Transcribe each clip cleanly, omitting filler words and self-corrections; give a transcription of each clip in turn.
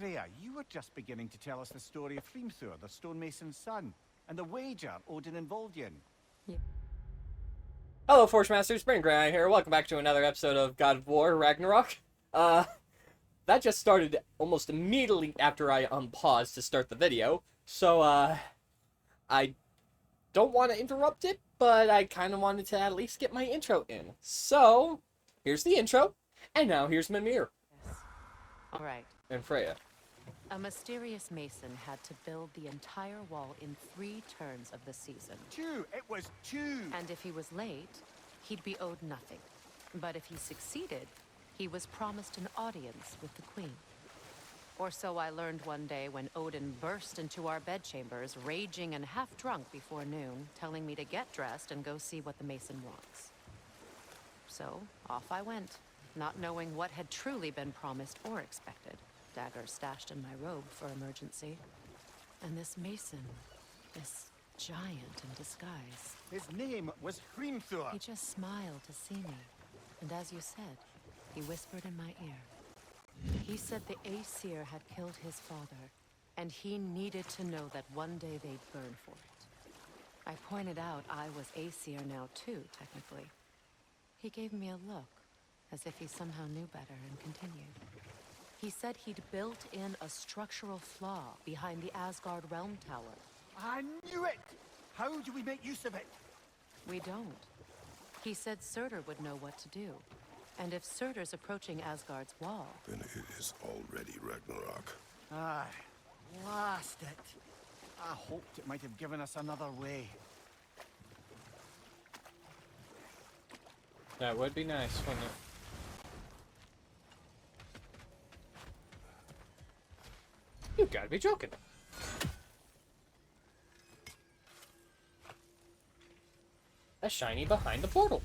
Freya, you were just beginning to tell us the story of Hrimthur, the stonemason's son, and the wager Odin involved you in. Yeah. Hello, Forge Masters, Brandon Gray here. Welcome back to another episode of God of War, Ragnarok. That just started almost immediately after I unpaused to start the video, so, I don't want to interrupt it, but I kind of wanted to at least get my intro in. So, here's the intro, and now here's Mimir. Yes. All right. And Freya. A mysterious mason had to build the entire wall in 3 turns of the season. 2! It was 2! And if he was late, he'd be owed nothing. But if he succeeded, he was promised an audience with the queen. Or so I learned one day when Odin burst into our bedchambers, raging and half drunk before noon, telling me to get dressed and go see what the mason wants. So, off I went, not knowing what had truly been promised or expected. Dagger stashed in my robe for emergency. And this mason, this giant in disguise. His name was Hrimthur. He just smiled to see me. And as you said, he whispered in my ear. He said the Aesir had killed his father, and he needed to know that one day they'd burn for it. I pointed out I was Aesir now too, technically. He gave me a look, as if he somehow knew better, and continued. He said he'd built in a structural flaw behind the Asgard Realm Tower. I knew it! How do we make use of it? We don't. He said Surtur would know what to do. And if Surtur's approaching Asgard's wall... Then it is already Ragnarok. Aye, blast it. I hoped it might have given us another way. That would be nice, wouldn't it? You gotta be joking. A shiny behind the portal.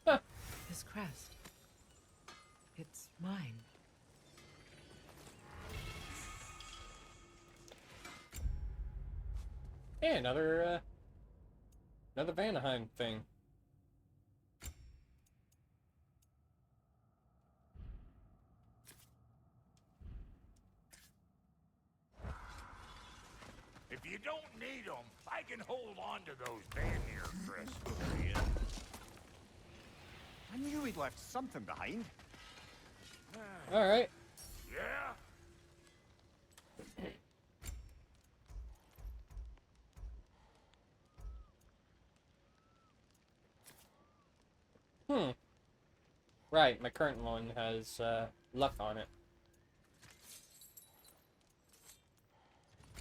Huh. His crest. It's mine. Hey, another Vanaheim thing. If you don't need them, I can hold on to those Vanir crests for you. I knew we'd left something behind. Alright. Yeah? Right, my current one has luck on it.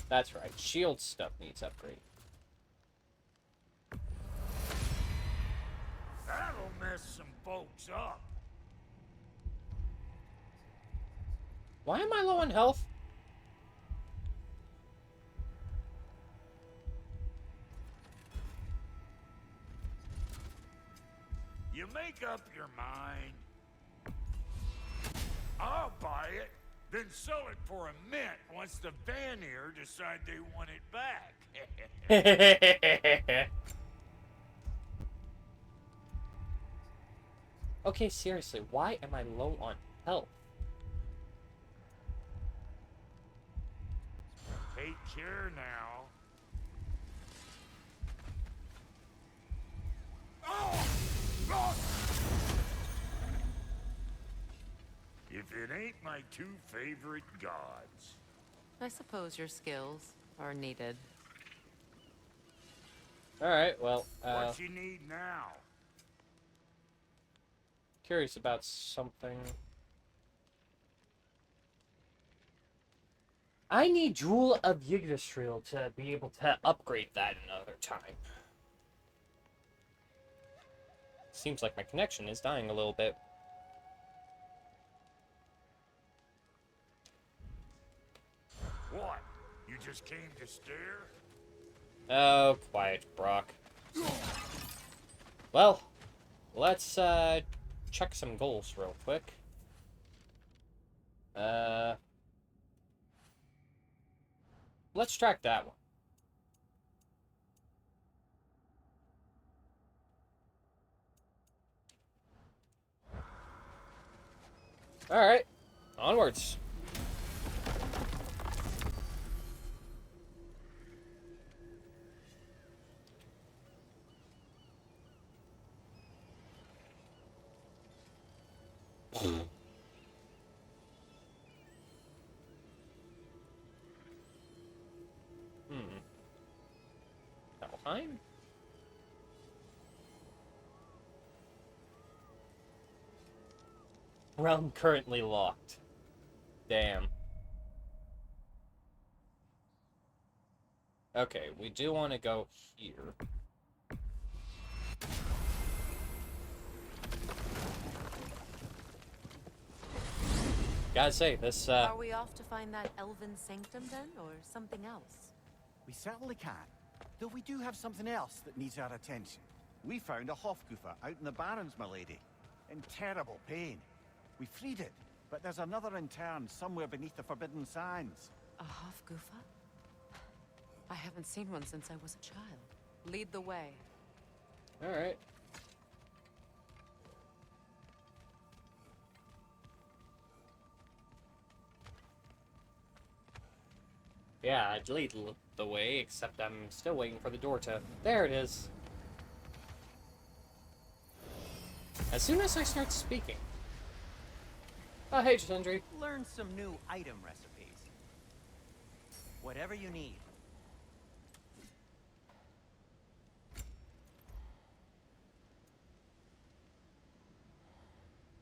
That's right, shield stuff needs upgrade. That'll mess some folks up. Why am I low on health? You make up your mind. I'll buy it, then sell it for a mint once the Vanir decide they want it back. Okay, seriously, why am I low on health? Take care now. Oh! Oh! If it ain't my 2 favorite gods. I suppose your skills are needed. Alright, well, What you need now? curious about something. I need Jewel of Yggdrasil to be able to upgrade that another time. Seems like my connection is dying a little bit. What? You just came to stare? Oh, quiet, Brock. Well, let's check some goals real quick. Let's track that one. Alright. Onwards. Alfheim? Realm currently locked. Damn. Okay, we do want to go here. Gotta say, this, Are we off to find that elven sanctum then, or something else? We certainly can. Though we do have something else that needs our attention. We found a Hofgufer out in the Barrens, my lady. In terrible pain. We freed it, but there's another intern somewhere beneath the Forbidden Sands. A Hofgufa? I haven't seen one since I was a child. Lead the way. Alright. Yeah, I'd lead the way, except I'm still waiting for the door to... There it is. As soon as I start speaking. Oh, hey, Sundry. Learn some new item recipes. Whatever you need.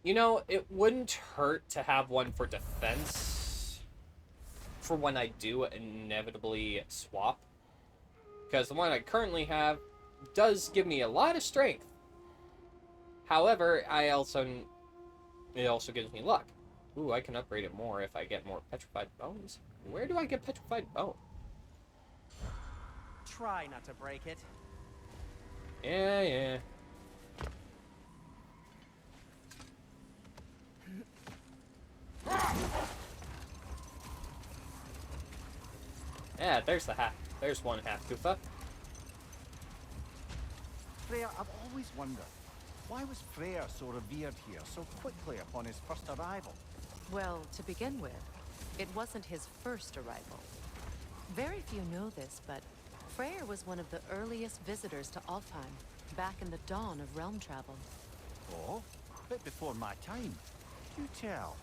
You know, it wouldn't hurt to have one for defense. For when I do inevitably swap. Because the one I currently have does give me a lot of strength. However, it also gives me luck. Ooh, I can upgrade it more if I get more petrified bones. Where do I get petrified bone? Try not to break it. Yeah. Yeah, there's the half. There's one half Goofa. Freya, I've always wondered, why was Freya so revered here so quickly upon his first arrival? Well, to begin with, it wasn't his first arrival. Very few know this, but Freyr was one of the earliest visitors to Alfheim, back in the dawn of realm travel. Oh, a bit before my time. Do tell.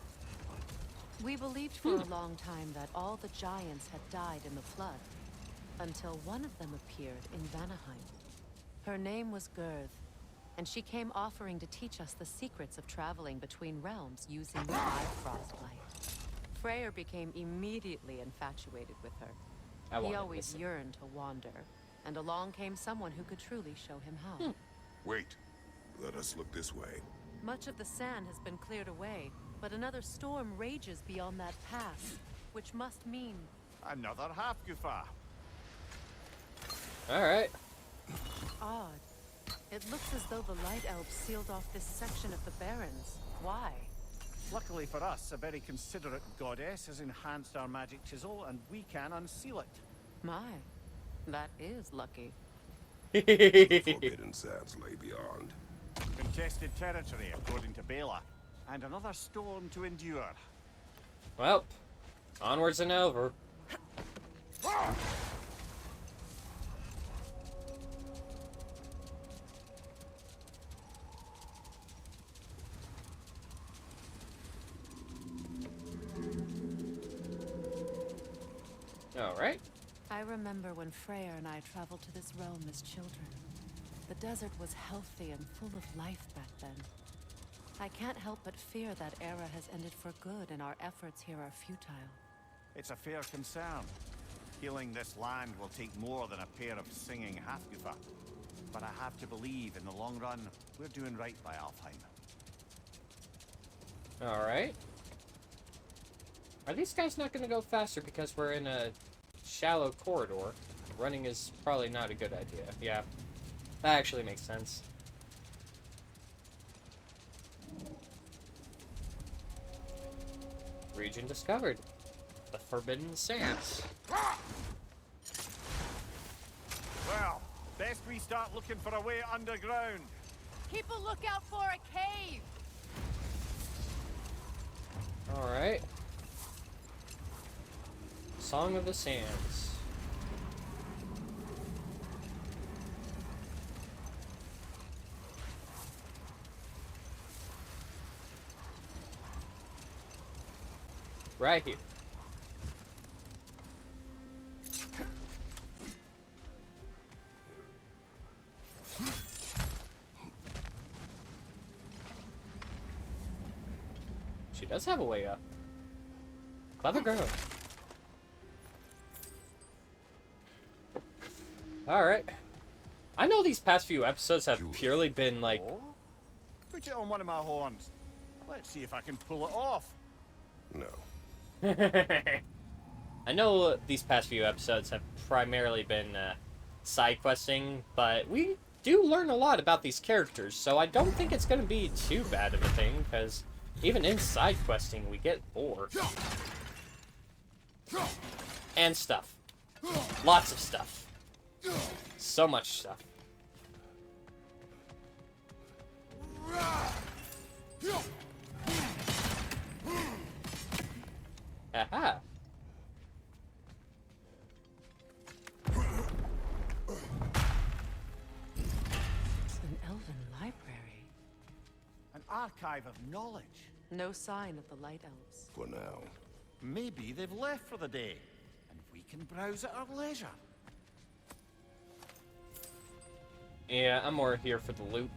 We believed for a long time that all the giants had died in the flood, until one of them appeared in Vanaheim. Her name was Girth, and she came offering to teach us the secrets of traveling between realms using the Bifrost light. Freyr became immediately infatuated with her. He always yearned to wander, and along came someone who could truly show him how. Wait. Let us look this way. Much of the sand has been cleared away, but another storm rages beyond that pass, which must mean... Another Hofgufer. Alright. Odd. It looks as though the Light Elves sealed off this section of the Barrens. Why? Luckily for us, a very considerate goddess has enhanced our magic chisel, and we can unseal it. My, that is lucky. The Forbidden Sands lay beyond. Contested territory, according to Bela. And another storm to endure. Well, onwards and over. Alright. I remember when Freyr and I traveled to this realm as children. The desert was healthy and full of life back then. I can't help but fear that era has ended for good and our efforts here are futile. It's a fair concern. Healing this land will take more than a pair of singing Hofgufer. But I have to believe, in the long run, we're doing right by Alfheim. Alright. Are these guys not going to go faster because we're in a shallow corridor? Running is probably not a good idea. Yeah, that actually makes sense. Region discovered. The Forbidden Sands. Well, best we start looking for a way underground. Keep a lookout for a cave! Song of the Sands. Right here. She does have a way up. Clever girl. Alright. I know these past few episodes have purely been like... Oh? Put it on one of my horns. Let's see if I can pull it off. No. I know these past few episodes have primarily been side questing, but we do learn a lot about these characters, so I don't think it's going to be too bad of a thing, because even in side questing, we get bored. And stuff. Lots of stuff. So much stuff. Aha! It's an elven library. An archive of knowledge. No sign of the Light Elves. For now. Maybe they've left for the day, and we can browse at our leisure. Yeah, I'm more here for the loot.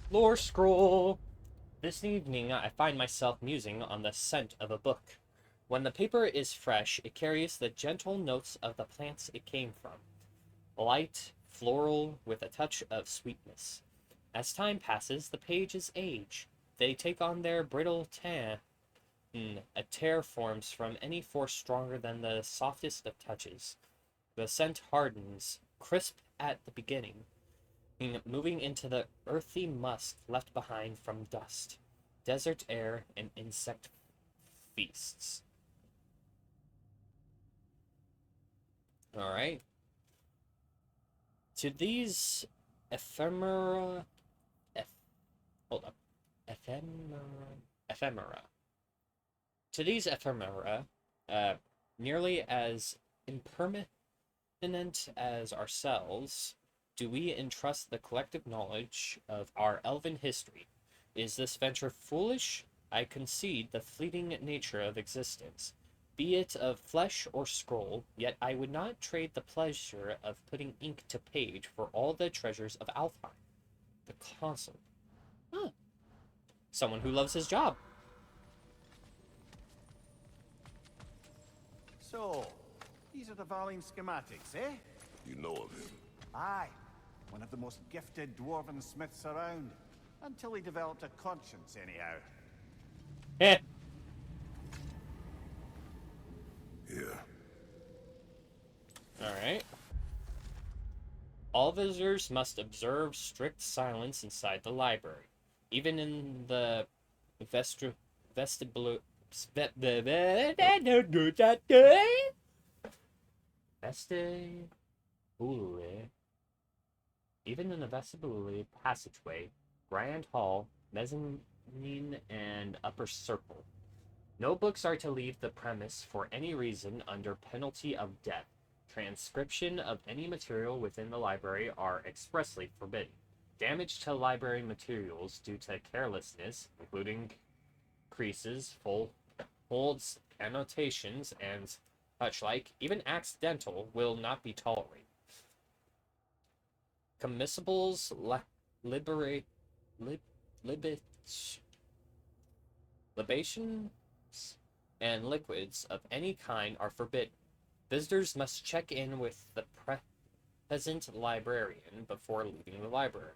Lore scroll. This evening, I find myself musing on the scent of a book. When the paper is fresh, it carries the gentle notes of the plants it came from. Light, floral, with a touch of sweetness. As time passes, the pages age. They take on their brittle tan. A tear forms from any force stronger than the softest of touches. The scent hardens, crisp at the beginning, moving into the earthy musk left behind from dust, desert air, and insect feasts. Alright. To these ephemera... Ephemera. To these ephemera, nearly as impermanent as ourselves, do we entrust the collective knowledge of our elven history. Is this venture foolish? I concede the fleeting nature of existence, be it of flesh or scroll, yet I would not trade the pleasure of putting ink to page for all the treasures of Alfheim. The consul. Huh. Someone who loves his job. So, these are the Valine schematics, eh? You know of him. Aye. One of the most gifted dwarven smiths around. Until he developed a conscience, anyhow. Eh. Here. Alright. All visitors must observe strict silence inside the library. Even in the vestibule. Even in the vestibule passageway, grand hall, mezzanine, and upper circle. No books are to leave the premise for any reason under penalty of death. Transcription of any material within the library are expressly forbidden. Damage to library materials due to carelessness, including creases, folds, annotations, and such like, even accidental, will not be tolerated. Commissables, libations, and liquids of any kind are forbidden. Visitors must check in with the present librarian before leaving the library.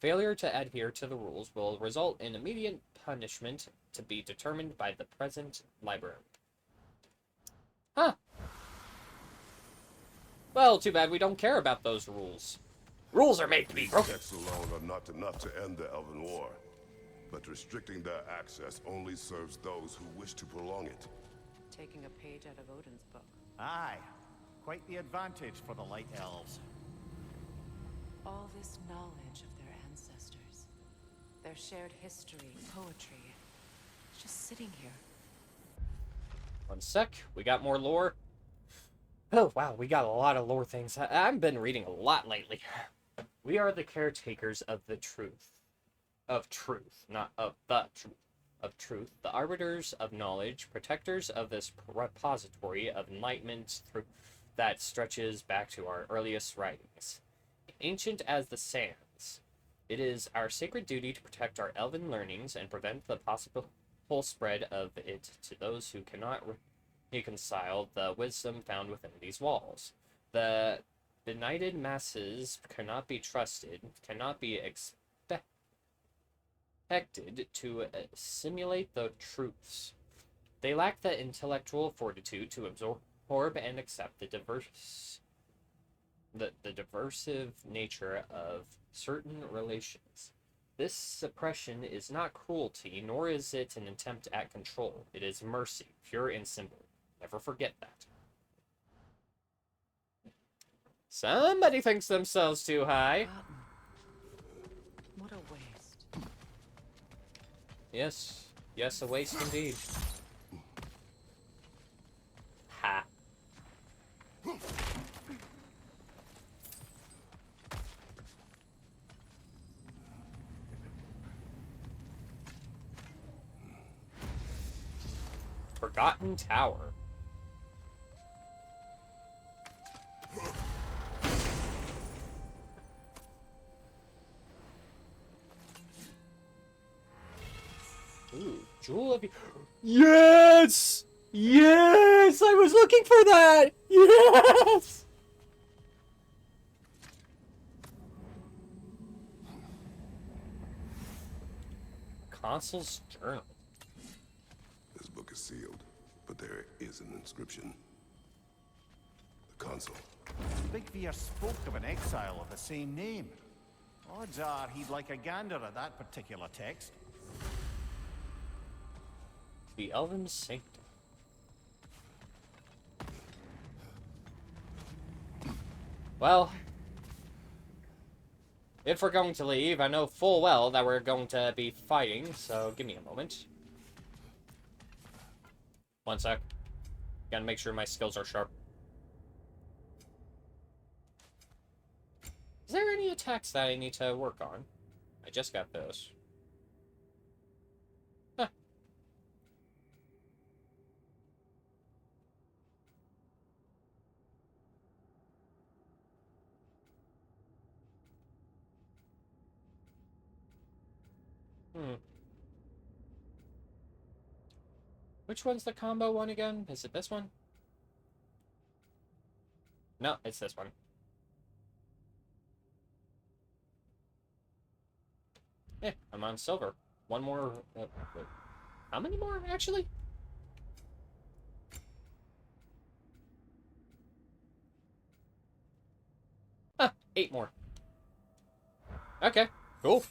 Failure to adhere to the rules will result in immediate punishment to be determined by the present librarian. Huh. Well, too bad we don't care about those rules. Rules are made to be These broken. texts alone are not enough to end the Elven War. But restricting their access only serves those who wish to prolong it. Taking a page out of Odin's book. Aye. Quite the advantage for the Light Elves. All this knowledge of their ancestors. their shared history, poetry, just sitting here. One sec, we got more lore. Oh, wow, we got a lot of lore things. I've been reading a lot lately. We are the caretakers of the truth. Of truth, not of the truth. Of truth, the arbiters of knowledge, protectors of this repository of enlightenment through that stretches back to our earliest writings. Ancient as the sands, it is our sacred duty to protect our elven learnings and prevent the possible spread of it to those who cannot reconcile the wisdom found within these walls. The benighted masses cannot be trusted, cannot be expected to assimilate the truths. They lack the intellectual fortitude to absorb and accept the diversive nature of certain relations. This suppression is not cruelty, nor is it an attempt at control. It is mercy, pure and simple. Never forget that. Somebody thinks themselves too high. What a waste. Yes. Yes, a waste indeed. Ha. Forgotten Tower. Ooh, Jewel of... Yes! Yes! I was looking for that! Yes! Consul's journal. This book is sealed, but there is an inscription. The consul. Big Veer spoke of an exile of the same name. Odds are he'd like a gander at that particular text. The Elven Sanctum. Well, if we're going to leave, I know full well that we're going to be fighting, so give me a moment. One sec. Gotta make sure my skills are sharp. Is there any attacks that I need to work on? I just got those. Huh. Which one's the combo one again? Is it this one? No, it's this one. Yeah, I'm on silver. One more... wait. How many more, actually? Ah, 8 more. Okay, cool.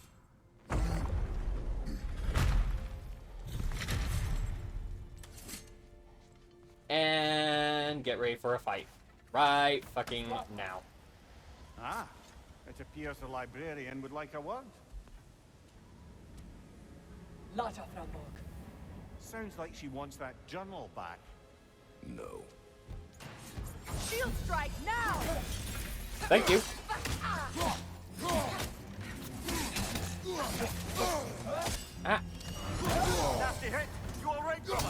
And get ready for a fight. Right fucking now. Ah, it appears the librarian would like a word. Sounds like she wants that journal back. No. Shield strike now! Thank you. Ah. Nasty hit! You alright, brother?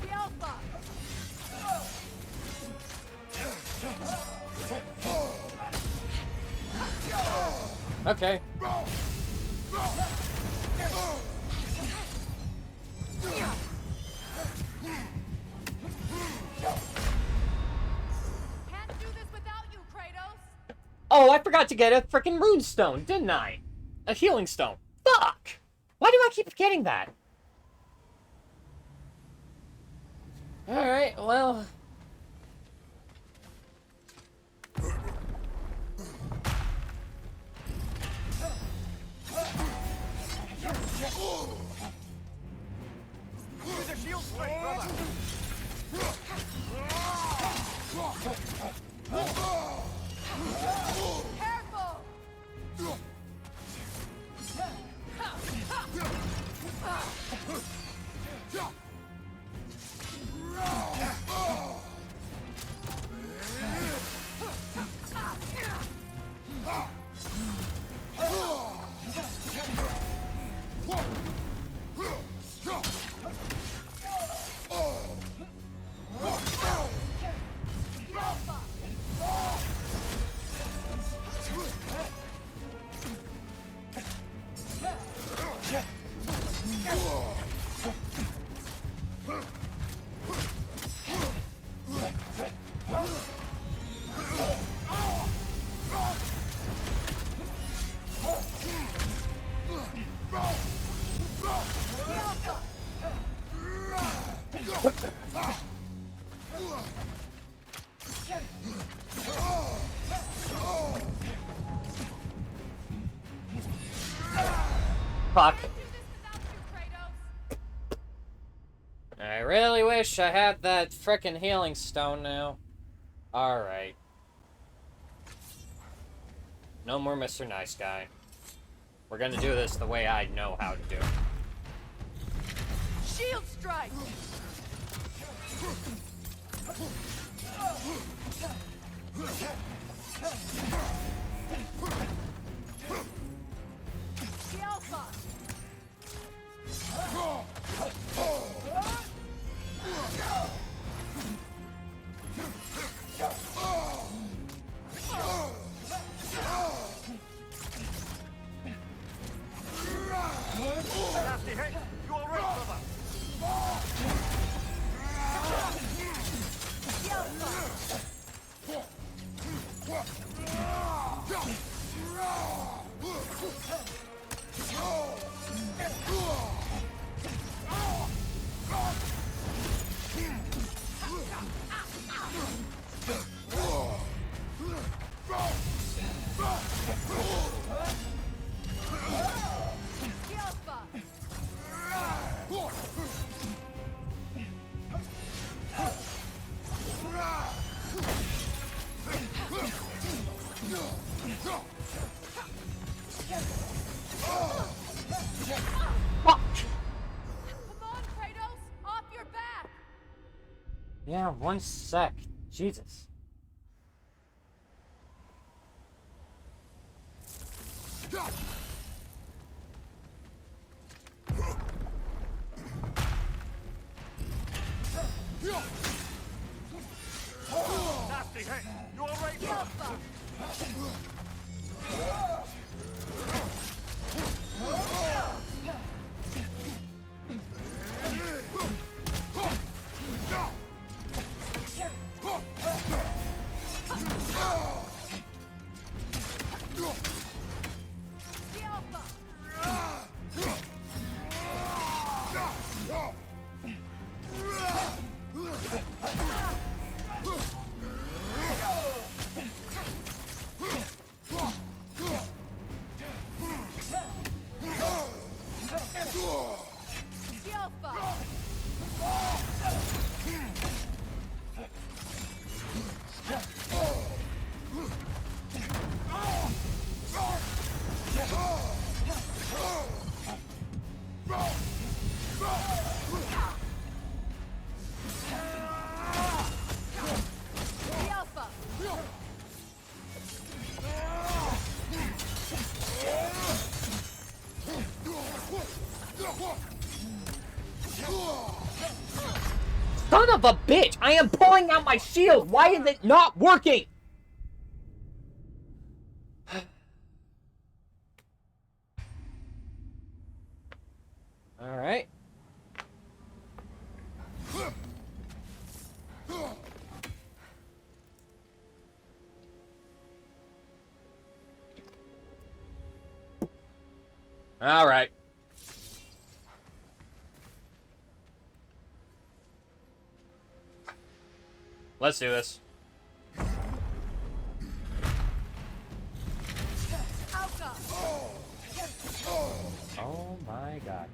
The Alpha! Okay. Can't do this without you, Kratos! Oh, I forgot to get a freaking rune stone, didn't I? A healing stone. Fuck! Why do I keep forgetting that? Alright, well... Use a shield strike, brother! Careful! Fuck. Do this without you, Kratos. I really wish I had that frickin' healing stone now. Alright. No more Mr. Nice Guy. We're gonna do this the way I know how to do it. Shield strike! The Alpha! Nasty hit! You alright, brother? The Alpha! The Alpha! Fuck! Come on, Kratos! Off your back! Yeah, one sec. Jesus. Nasty hit! You alright, The brother? Alpha! The Alpha! The Alpha! The Alpha! Son of a bitch! I am pulling out my shield! Why is it not working? Alright. Alright. Let's do this. Oh my god.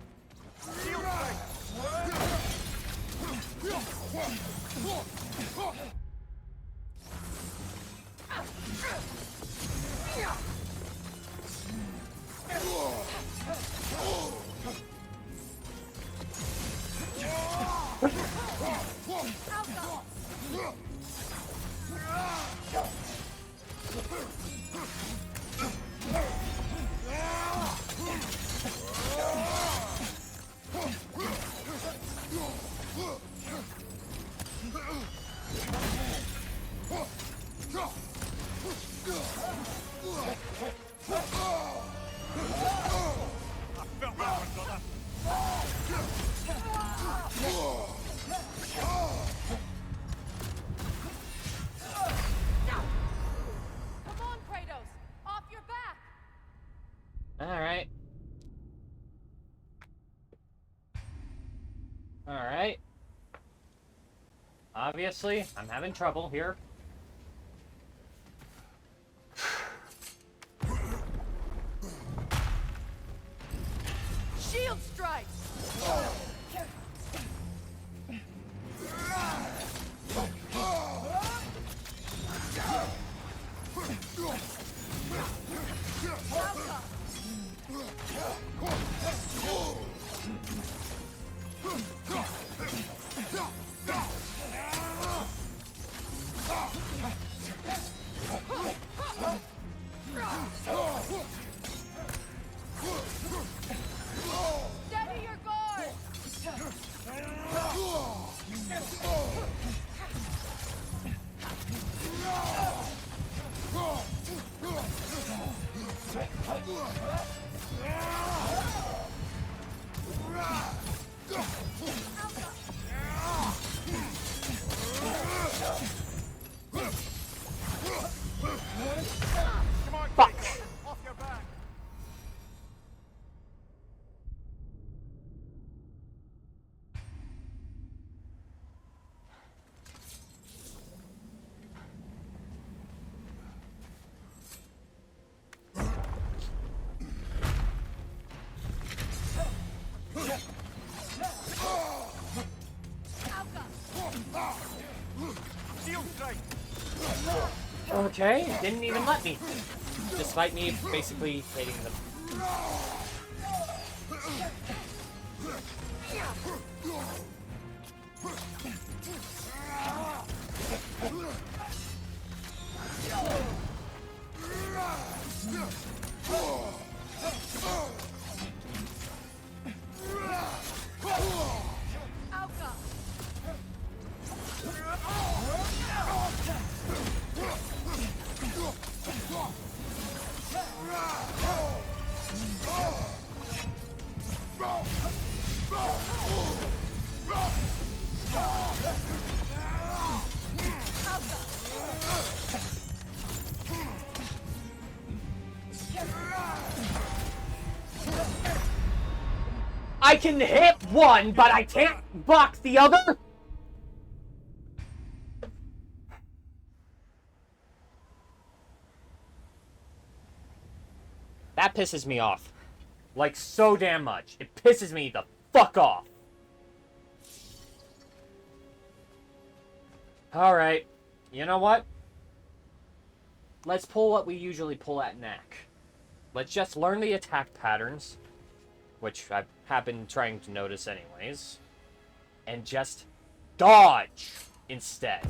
Come on, Kratos! Off your back! Alright. Alright. Obviously, I'm having trouble here. Shield strike! Steady your guard! Fuck! Off your back! Shield strike! Okay, didn't even let me. Despite me basically hitting them. I can hit one, but I can't box the other? That pisses me off. Like, so damn much. It pisses me the fuck off. Alright. You know what? Let's pull what we usually pull at Knack. Let's just learn the attack patterns, which I have been trying to notice anyways, and just dodge instead.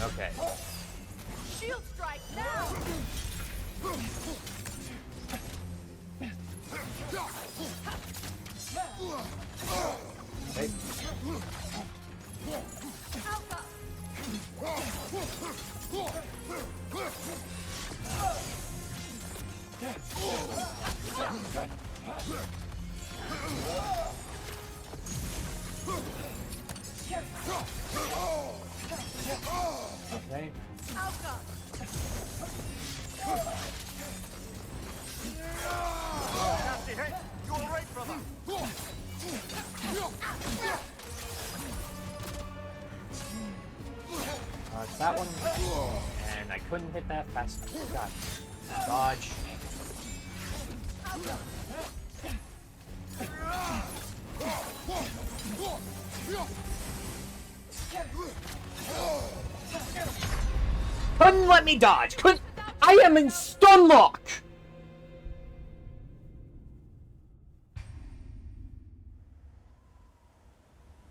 Okay. Shield strike now! Okay. Alpha! Okay. Alpha! Nasty hit! You alright, brother? that one. And I couldn't hit that fast enough. God. Dodge. Couldn't let me dodge. Couldn't. I am in stun lock.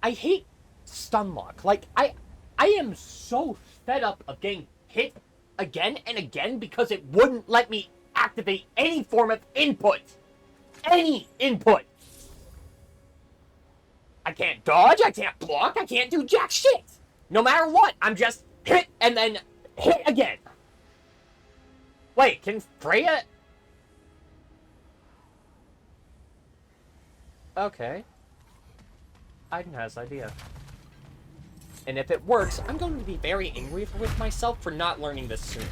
I hate stun lock. Like, I am so fed up of getting hit again and again because it wouldn't let me activate any form of input. Any input. I can't dodge, I can't block, I can't do jack shit. No matter what, I'm just hit and then hit again. Wait, can Freya... Okay. Aiden has idea. And if it works, I'm going to be very angry with myself for not learning this sooner.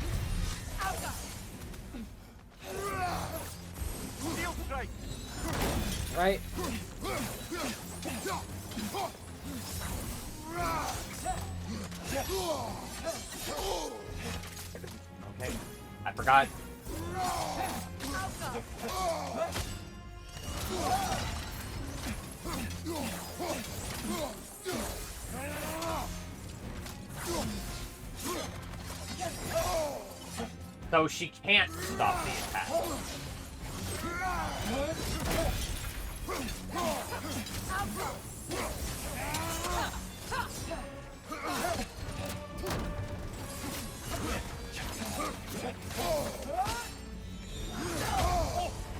Right? Okay, I forgot. So she can't stop the attack.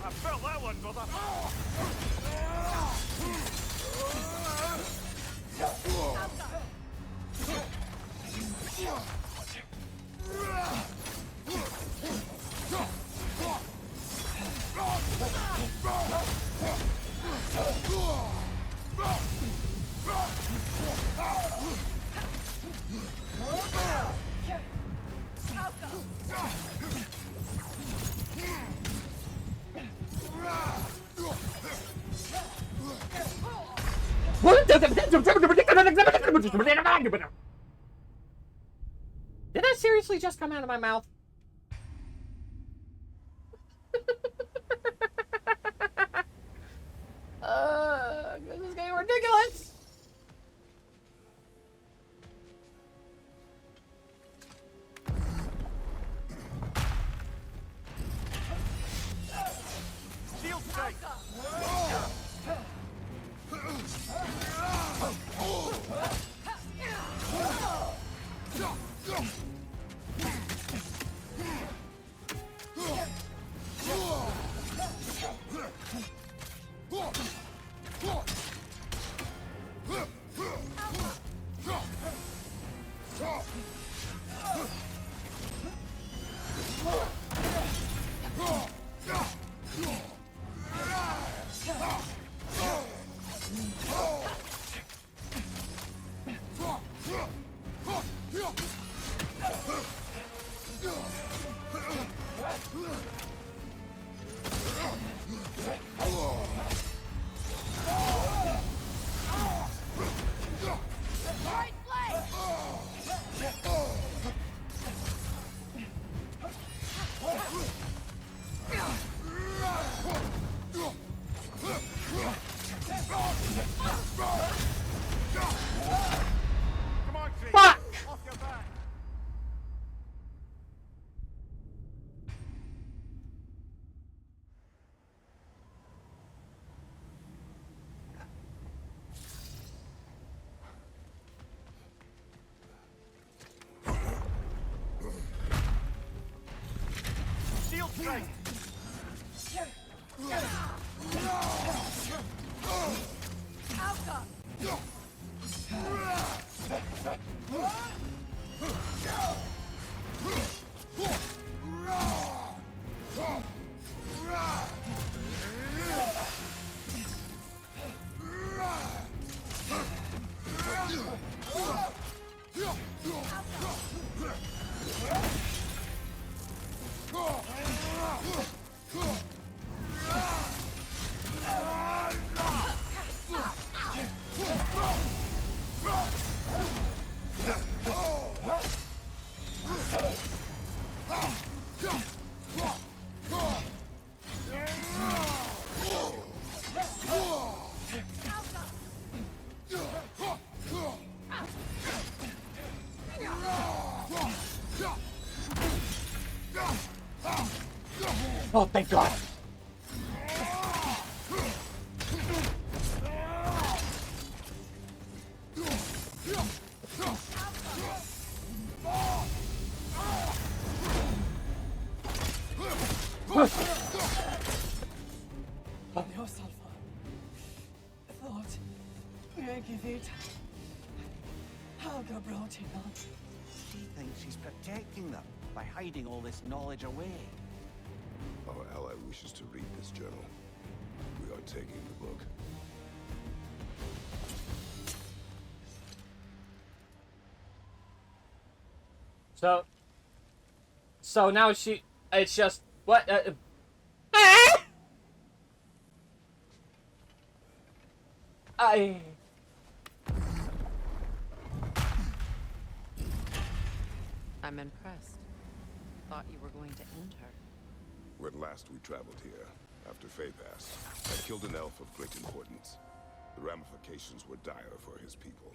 I felt that one, brother. Did that seriously just come out of my mouth? This is getting ridiculous. Shield strike. Right leg! Come on, Tree. Fuck! Off your back. Shield strike. Alka! Oh, thank God. Adios, Alpha. I thought we would give it. Helga brought him up. She thinks she's protecting them by hiding all this knowledge away. Our ally wishes to read this journal. We are taking the book. So now it's just, what, I'm impressed. Thought you were going to end her. When last we traveled here, after Faye passed, I killed an elf of great importance. The ramifications were dire for his people.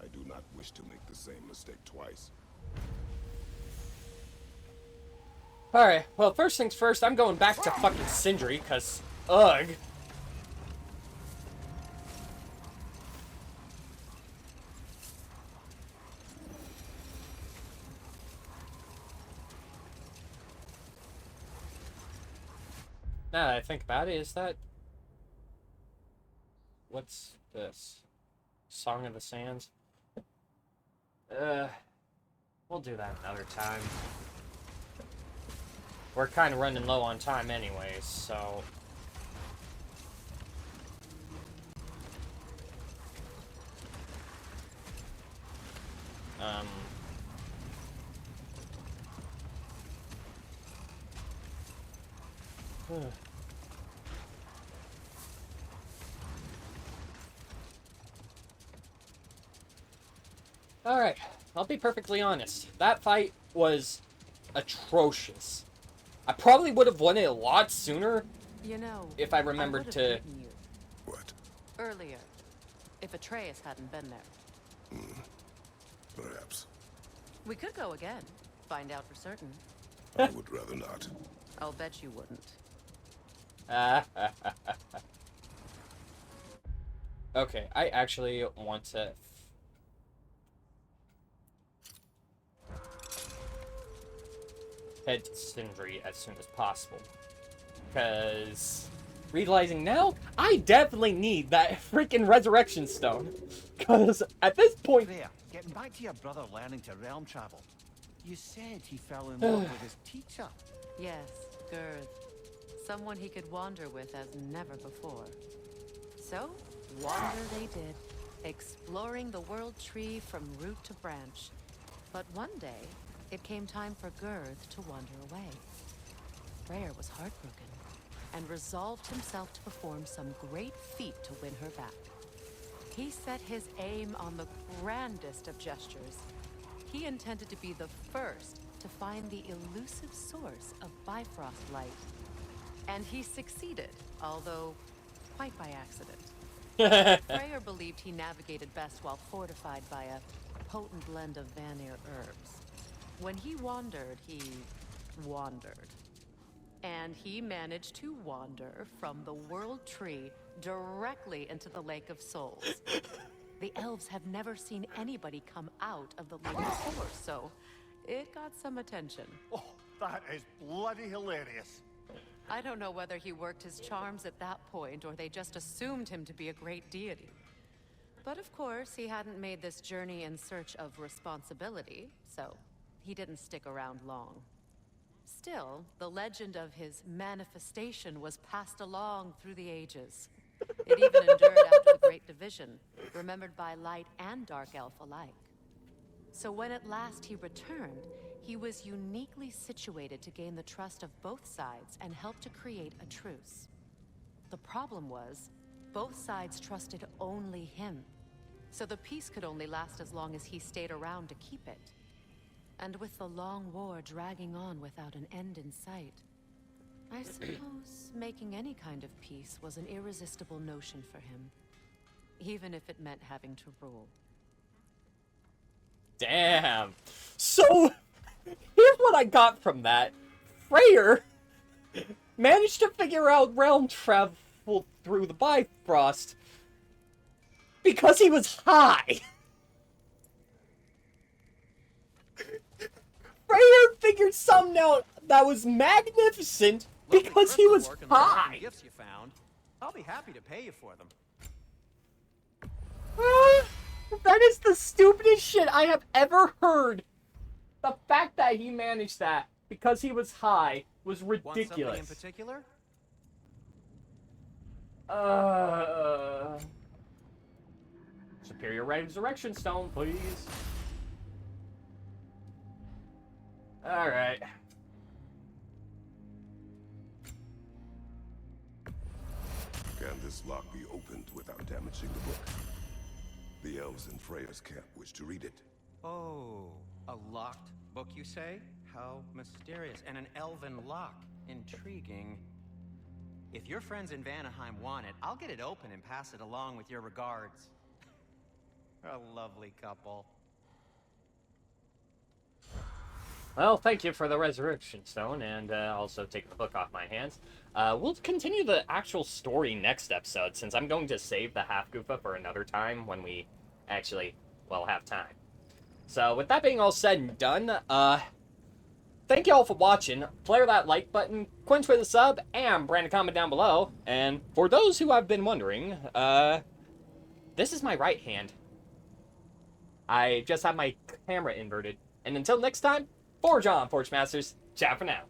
I do not wish to make the same mistake twice. Alright, well, first things first, I'm going back to fucking Sindri, because, ugh. Now that I think about it, is that... What's this? Song of the Sands? We'll do that another time. We're kind of running low on time anyways, so... Alright, I'll be perfectly honest. That fight was atrocious. I probably would have won it a lot sooner You know, if I remembered would've to... beaten you What? earlier, if Atreus hadn't been there. Perhaps. We could go again, find out for certain. I would rather not. I'll bet you wouldn't. Okay, I actually want to... head to Sindri as soon as possible. Because... realizing now, I definitely need that freaking resurrection stone. Because at this point... There, getting back to your brother learning to realm travel. You said he fell in love with his teacher. Yes, Girth. Someone he could wander with as never before. So, wander they did, exploring the world tree from root to branch. But one day, it came time for Girth to wander away. Freyr was heartbroken, and resolved himself to perform some great feat to win her back. He set his aim on the grandest of gestures. He intended to be the first to find the elusive source of Bifrost light. And he succeeded, although quite by accident. Freyr believed he navigated best while fortified by a potent blend of Vanir herbs. When he wandered, he wandered. And he managed to wander from the world tree directly into the Lake of Souls. The elves have never seen anybody come out of the Lake before, so it got some attention. Oh, that is bloody hilarious. I don't know whether he worked his charms at that point or they just assumed him to be a great deity. But of course, he hadn't made this journey in search of responsibility, so he didn't stick around long. Still, the legend of his manifestation was passed along through the ages. It even endured after the Great Division, remembered by Light and Dark Elf alike. So when at last he returned, he was uniquely situated to gain the trust of both sides and help to create a truce. The problem was, both sides trusted only him. So the peace could only last as long as he stayed around to keep it. And with the long war dragging on without an end in sight, I suppose making any kind of peace was an irresistible notion for him. Even if it meant having to rule. Damn. So, here's what I got from that. Freyr managed to figure out realm travel through the Bifrost because he was high. Freyr figured something out that was magnificent because he was high. Gifts you found. I'll be happy to pay you for them. That is the stupidest shit I have ever heard. The fact that he managed that because he was high was ridiculous. Want something in particular? Superior Resurrection Stone, please. Alright. Can this lock be opened without damaging the book? The elves in Freya's camp wish to read it. Oh, a locked book, you say? How mysterious. And an elven lock. Intriguing. If your friends in Vanaheim want it, I'll get it open and pass it along with your regards. A lovely couple. Well, thank you for the Resurrection Stone, and also taking the book off my hands. We'll continue the actual story next episode, since I'm going to save the Half-Goofa for another time when we actually, well, have time. So, with that being all said and done, thank you all for watching. Flare that like button, quench with a sub, and brand a comment down below. And for those who have been wondering, this is my right hand. I just have my camera inverted. And until next time, Forge on, Forge Masters. Ciao for now.